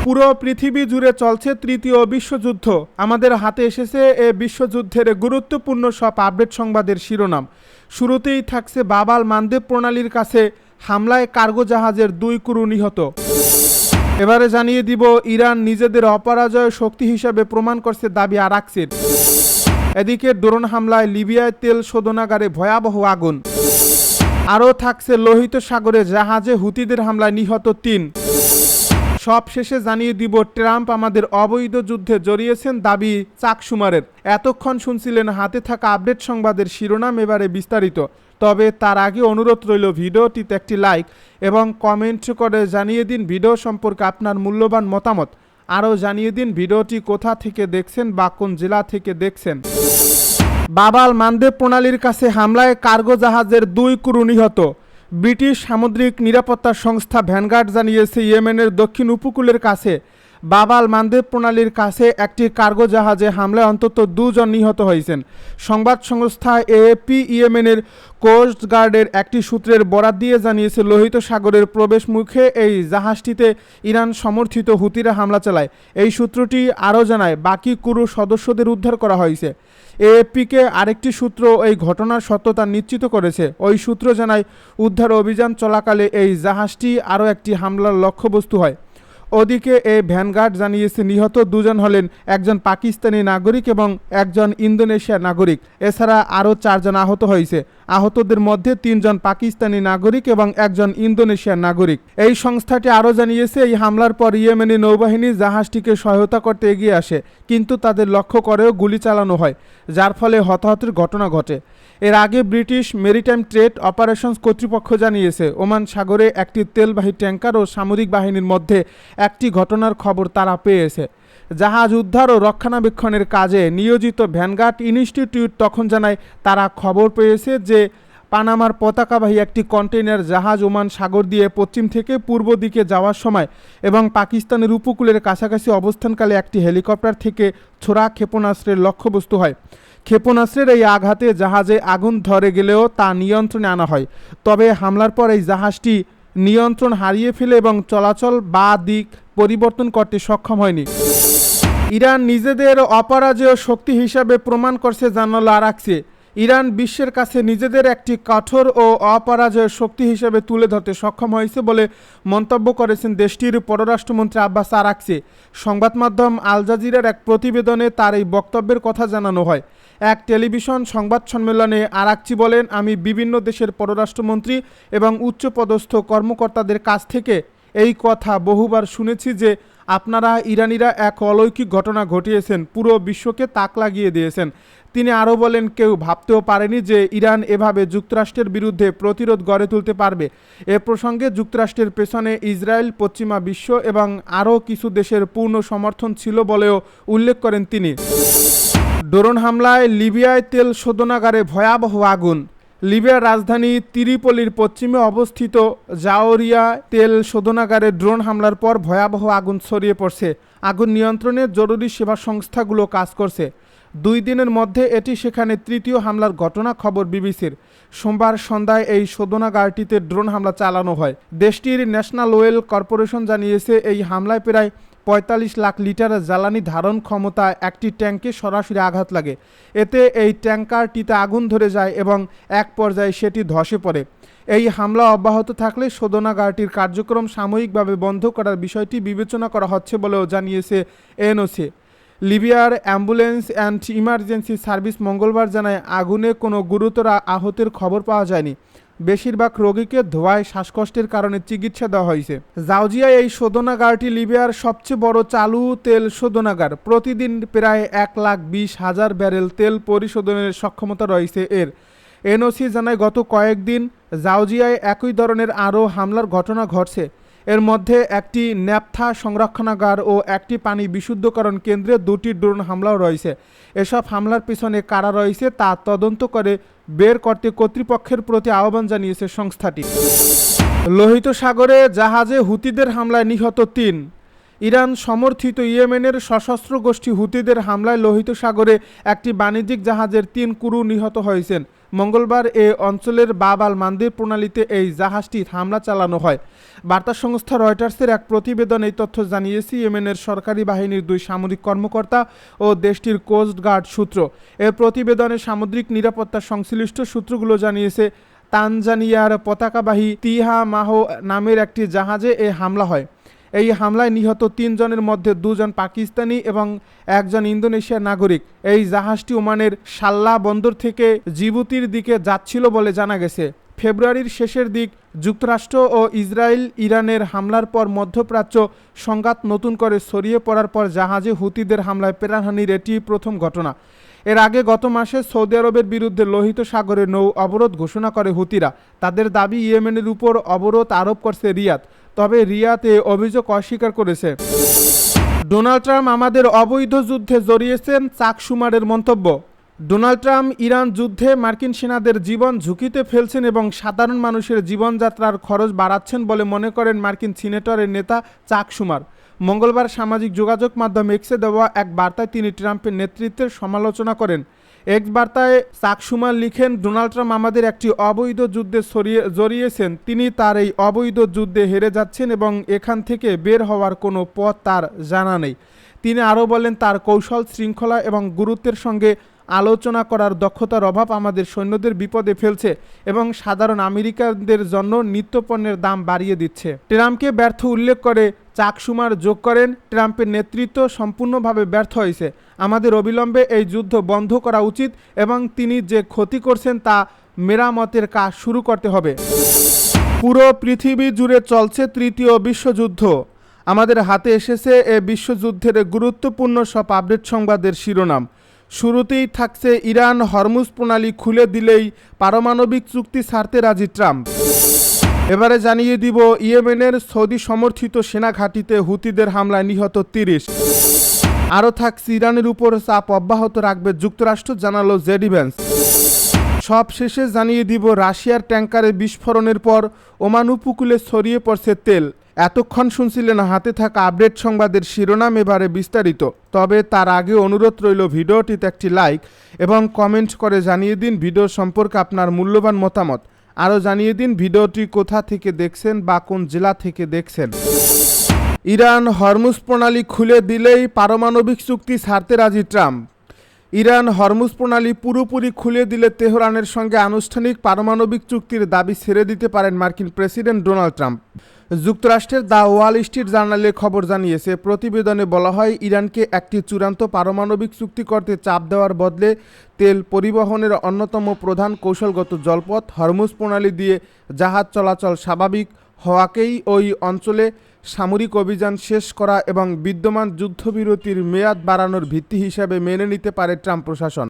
পুরো পৃথিবী জুড়ে চলছে তৃতীয় বিশ্বযুদ্ধ। আমাদের হাতে এসেছে এ বিশ্বযুদ্ধের গুরুত্বপূর্ণ সব আপডেট সংবাদের শিরোনাম। শুরুতেই থাকছে বাবাল মানদেব প্রণালীর কাছে হামলায় কার্গো জাহাজের 2 ক্রু নিহত। এবারে জানিয়ে দিব ইরান নিজেদের অপরাজয় শক্তি হিসাবে প্রমাণ করছে দাবি আরাকচির। এদিকে ড্রোন হামলায় লিবিয়ায় তেল শোধনাগারে ভয়াবহ আগুন। আরও থাকছে লোহিত সাগরে জাহাজে হুতিদের হামলায় নিহত 3। সব শেষে জানিয়ে দিব ট্রাম্প আমাদের অবৈধ যুদ্ধে জড়িয়েছেন দাবি চাক শুমারের। এতক্ষণ শুনছিলেন হাতে থাকা আপডেট সংবাদের শিরোনাম, এবারে বিস্তারিত। তবে তার আগে অনুরোধ রইল ভিডিওটিতে একটি লাইক এবং কমেন্ট করে জানিয়ে দিন ভিডিও সম্পর্কে আপনার মূল্যবান মতামত। আরও জানিয়ে দিন ভিডিওটি কোথা থেকে দেখছেন বা কোন জেলা থেকে দেখছেন। বাবাল মানদেব প্রণালীর কাছে হামলায় কার্গো জাহাজের 2 ক্রু নিহত। ব্রিটিশ সামুদ্রিক নিরাপত্তা সংস্থা ভ্যানগার্ড জানিয়েছে ইয়েমেনের দক্ষিণ উপকূলের কাছে বাবাল মানদেব প্রণালীর কাছে একটি কার্গো জাহাজে হামলায় অন্তত 2 জন নিহত হয়েছেন। সংবাদ সংস্থা এএপি ইয়েমেনের কোস্ট গার্ডের একটি সূত্রের বরাত দিয়ে জানিয়েছে লোহিত সাগরের প্রবেশ মুখে এই জাহাজটিতে ইরান সমর্থিত হুতিরা হামলা চালায়। এই সূত্রটি আরও জানায় বাকি ক্রু সদস্যদের উদ্ধার করা হয়েছে। এএপিকে আরেকটি সূত্র এই ঘটনার সত্যতা নিশ্চিত করেছে। ওই সূত্র জানায় উদ্ধার অভিযান চলাকালে এই জাহাজটি আরও একটি হামলার লক্ষ্যবস্তু হয়। ওদিকে ভ্যানগার্ড জানিয়েছে নিহত 2 জন হলেন একজন পাকিস্তানি নাগরিক এবং একজন ইন্দোনেশিয়ার নাগরিক। এছাড়া আরও 4 জন আহত হয়েছে। আহতদের মধ্যে 3 জন পাকিস্তানি নাগরিক এবং একজন ইন্দোনেশিয়ার নাগরিক। এই সংস্থাটি আরও জানিয়েছে এই হামলার পর ইয়েমেনি নৌবাহিনী জাহাজটিকে সহায়তা করতে এগিয়ে আসে, কিন্তু তাদের লক্ষ্য করেও গুলি চালানো হয়, যার ফলে হতাহতের ঘটনা ঘটে। এর আগে ব্রিটিশ মেরিটাইম ট্রেড অপারেশনস কর্তৃপক্ষ জানিয়েছে ওমান সাগরে একটি তেলবাহী ট্যাঙ্কার ও সামরিক বাহিনীর মধ্যে একটি ঘটনার খবর তারা পেয়েছে। জাহাজ উদ্ধার ও রক্ষণাবেক্ষণের কাজে নিয়োজিত ভ্যানগার্ড ইনস্টিটিউট তখন জানায় তারা খবর পেয়েছে যে পানামার পতাকাবাহী একটি কন্টেইনার জাহাজ ওমান সাগর দিয়ে পশ্চিম থেকে পূর্ব দিকে যাওয়ার সময় এবং পাকিস্তানের উপকূলের কাছাকাছি অবস্থানকালে একটি হেলিকপ্টার থেকে ছোড়া ক্ষেপণাস্ত্রের লক্ষ্যবস্তু হয়। ক্ষেপণাস্ত্রের এই আঘাতে জাহাজে আগুন ধরে গেলেও তা নিয়ন্ত্রণে আনা হয়। তবে হামলার পর এই জাহাজটি নিয়ন্ত্রণ হারিয়ে ফেলে এবং চলাচল বা দিক পরিবর্তন করতে সক্ষম হয়নি। ইরান নিজেদের অপরাজেয় শক্তি হিসাবে প্রমাণ করছে জানাল আরাকচি। ইরান বিশ্বের কাছে নিজেদের একটি কঠোর ও অপরাজেয় শক্তি হিসেবে তুলে ধরতে সক্ষম হয়েছে বলে মন্তব্য করেছেন দেশটির পররাষ্ট্রমন্ত্রী আব্বাস আরাকচি। সংবাদ মাধ্যম আল জাজিরার এক প্রতিবেদনে তার এই বক্তব্যের কথা জানানো হয়। এক টেলিভিশন সংবাদ সম্মেলনে আরাকচি বলেন, আমি বিভিন্ন দেশের পররাষ্ট্রমন্ত্রী এবং উচ্চপদস্থ কর্মকর্তাদের কাছ থেকে এই কথা বহুবার শুনেছি যে আপনারা ইরানিরা এক অলৌকিক ঘটনা ঘটিয়েছেন, পুরো বিশ্বকে তাক লাগিয়ে দিয়েছেন। তিনি আরও বলেন, কেউ ভাবতেও পারেনি যে ইরান এভাবে যুক্তরাষ্ট্রের বিরুদ্ধে প্রতিরোধ গড়ে তুলতে পারবে। এ প্রসঙ্গে যুক্তরাষ্ট্রের পেছনে ইসরায়েল, পশ্চিমা বিশ্ব এবং আরও কিছু দেশের পূর্ণ সমর্থন ছিল বলেও উল্লেখ করেন তিনি। ড্রোন হামলায় লিবিয়ায় তেল শোধনাগারে ভয়াবহ আগুন। লিবিয়ার রাজধানী ত্রিপোলির পশ্চিমে অবস্থিত জাওরিয়া তেল শোধনাগারে ড্রোন হামলার পর ভয়াবহ আগুন ছড়িয়ে পড়ছে। আগুন নিয়ন্ত্রণে জরুরি সেবা সংস্থাগুলো কাজ করছে। 2 দিনের মধ্যে এটি সেখানে তৃতীয় হামলার ঘটনা, খবর বিবিসির। সোমবার সন্ধ্যায় এই শোধনাগারটিতে ড্রোন হামলা চালানো হয়। দেশটির ন্যাশনাল ওয়েল কর্পোরেশন জানিয়েছে এই হামলায় প্রায় 45 লাখ লিটার জ্বালানি ধারণ ক্ষমতা একটি ট্যাঙ্কে সরাসরি আঘাত লাগে। এতে এই ট্যাঙ্কারটিতে আগুন ধরে যায় এবং এক পর্যায়ে সেটি ধসে পড়ে। এই হামলা অব্যাহত থাকলে শোধনাগারটির কার্যক্রম সাময়িকভাবে বন্ধ করার বিষয়টি বিবেচনা করা হচ্ছে বলেও জানিয়েছে এনওসি। লিবিয়ার অ্যাম্বুলেন্স অ্যান্ড ইমার্জেন্সি সার্ভিস মঙ্গলবার জানায় আগুনে কোনো গুরুতর আহতের খবর পাওয়া যায়নি। বেশিরভাগ রোগীকে ধোঁয়ায় শ্বাসকষ্টের কারণে চিকিৎসা দেওয়া হয়েছে। জাওজিয়ায় এই শোধনাগারটি লিবিয়ার সবচেয়ে বড় চালু তেল শোধনাগার। প্রতিদিন প্রায় 1,20,000 ব্যারেল তেল পরিশোধনের সক্ষমতা রয়েছে এর। এনওসি জানায় গত কয়েকদিন জাওজিয়ায় একই ধরনের আরও হামলার ঘটনা ঘটছে। এর মধ্যে একটি ন্যাপথা সংরক্ষণাগার ও একটি পানি বিশুদ্ধকরণ কেন্দ্রে 2টি ড্রোন হামলাও রয়েছে। এসব হামলার পিছনে কারা রয়েছে তা তদন্ত করে বের করতে কর্তৃপক্ষের প্রতি আহ্বান জানিয়েছে সংস্থাটি। লোহিত সাগরে জাহাজে হুতিদের হামলায় নিহত 3। ইরান সমর্থিত ইয়েমেনের সশস্ত্র গোষ্ঠী হুতিদের হামলায় লোহিত সাগরে একটি বাণিজ্যিক জাহাজের ৩ ক্রু নিহত হয়েছেন। মঙ্গলবার এ অঞ্চলের বাব আল মান্দেব প্রণালীতে এই জাহাজটি হামলা চালানো হয়। বার্তা সংস্থা রয়টার্সের এক প্রতিবেদন এই তথ্য জানিয়েছে ইয়েমেনের সরকারি বাহিনীর 2 সামরিক কর্মকর্তা ও দেশটির কোস্ট গার্ড সূত্র। এর প্রতিবেদনে সামুদ্রিক নিরাপত্তা সংশ্লিষ্ট সূত্রগুলো জানিয়েছে তানজানিয়ার পতাকাবাহী তিহা মাহো নামের একটি জাহাজে এ হামলা হয়। এই হামলায় নিহত 3 জনের মধ্যে 2 জন পাকিস্তানি এবং 1 জন ইন্দোনেশিয়ার নাগরিক। এই জাহাজটি ওমানের সাল্লা বন্দর থেকে জিবুতির দিকে যাচ্ছিল বলে জানা গেছে। ফেব্রুয়ারির শেষের দিক যুক্তরাষ্ট্র ও ইসরায়েল ইরানের হামলার পর মধ্যপ্রাচ্য সংঘাত নতুন করে ছড়িয়ে পড়ার পর জাহাজে হুতিদের হামলায় প্রাণহানির এটি প্রথম ঘটনা। এর আগে গত মাসে সৌদি আরবের বিরুদ্ধে লোহিত সাগরে নৌ অবরোধ ঘোষণা করে হুতিরা। তাদের দাবি ইয়েমেনের উপর অবরোধ আরোপ করছে রিয়াদ, তবে রিয়াদ এ অভিযোগ অস্বীকার করেছে। ডোনাল্ড ট্রাম্প আমাদের অবৈধ যুদ্ধে জড়িয়েছেন, চাক শুমারের মন্তব্য। ডোনাল্ড ট্রাম্প ইরান যুদ্ধে মার্কিন সেনাদের জীবন ঝুঁকিতে ফেলছেন এবং সাধারণ মানুষের জীবনযাত্রার খরচ বাড়াচ্ছেন বলে মনে করেন মার্কিন সিনেটরের নেতা চাক শুমার। মঙ্গলবার সামাজিক যোগাযোগ মাধ্যম এক্সে দেওয়া এক বার্তায় তিনি ট্রাম্পের নেতৃত্বের সমালোচনা করেন। এক্স বার্তায় চাক শুমার লিখেন, ডোনাল্ড ট্রাম্প আমাদের একটি অবৈধ যুদ্ধে জড়িয়েছেন। তিনি তার এই অবৈধ যুদ্ধে হেরে যাচ্ছেন এবং এখান থেকে বের হওয়ার কোনো পথ তার জানা নেই। তিনি আরও বলেন, তার কৌশল, শৃঙ্খলা এবং গুরুত্বের সঙ্গে আলোচনা করার দক্ষতার অভাব আমাদের সৈন্যদের বিপদে ফেলছে এবং সাধারণ আমেরিকানদের জন্য নিত্যপণ্যের দাম বাড়িয়ে দিচ্ছে। ট্রাম্পকে ব্যর্থ উল্লেখ করে চাক শুমার যোগ করেন, ট্রাম্পের নেতৃত্ব সম্পূর্ণভাবে ব্যর্থ হয়েছে। আমাদের অবিলম্বে এই যুদ্ধ বন্ধ করা উচিত এবং তিনি যে ক্ষতি করছেন তা মেরামতের কাজ শুরু করতে হবে। পুরো পৃথিবী জুড়ে চলছে তৃতীয় বিশ্বযুদ্ধ। আমাদের হাতে এসেছে এ বিশ্বযুদ্ধের গুরুত্বপূর্ণ সব আপডেট সংবাদের শিরোনাম। শুরুতেই থাকছে ইরান হরমুজ প্রণালী খুলে দিলেই পারমাণবিক চুক্তি ছাড়তে রাজি ট্রাম্প। এবারে জানিয়ে দিব ইয়েমেনের সৌদি সমর্থিত সেনা ঘাঁটিতে হুতিদের হামলায় নিহত 30। আরও থাকছে ইরানের উপর চাপ অব্যাহত রাখবে যুক্তরাষ্ট্র, জানালো জেডি ভ্যান্স। সব শেষে জানিয়ে দিব রাশিয়ার ট্যাঙ্কারে বিস্ফোরণের পর ওমান উপকূলে ছড়িয়ে পড়ছে তেল। এতক্ষণ শুনছিলেন হাতে থাকা আপডেট সংবাদের শিরোনাম, এবারে বিস্তারিত। তবে তার আগে অনুরোধ রইল ভিডিওটিতে একটি লাইক এবং কমেন্ট করে জানিয়ে দিন ভিডিও সম্পর্কে আপনার মূল্যবান মতামত। আরও জানিয়ে দিন ভিডিওটি কোথা থেকে দেখছেন বা কোন জেলা থেকে দেখছেন। ইরান হরমুজ প্রণালী খুলে দিলেই পারমাণবিক চুক্তি ছাড়তে রাজি ট্রাম্প। ইরান হরমুজ প্রণালী পুরোপুরি খুলে দিলে তেহরানের সঙ্গে আনুষ্ঠানিক পারমাণবিক চুক্তির দাবি ছেড়ে দিতে পারেন মার্কিন প্রেসিডেন্ট ডোনাল্ড ট্রাম্প। যুক্তরাষ্ট্রের দ্য ওয়াল স্ট্রিট জার্নালে খবর জানিয়েছে, প্রতিবেদনে বলা হয় ইরানকে একটি চূড়ান্ত পারমাণবিক চুক্তি করতে চাপ দেওয়ার বদলে তেল পরিবহনের অন্যতম প্রধান কৌশলগত জলপথ হরমুজ প্রণালী দিয়ে জাহাজ চলাচল স্বাভাবিক হওয়াকেই ওই অঞ্চলে সামরিক অভিযান শেষ করা এবং বিদ্যমান যুদ্ধবিরতির মেয়াদ বাড়ানোর ভিত্তি হিসাবে মেনে নিতে পারে ট্রাম্প প্রশাসন।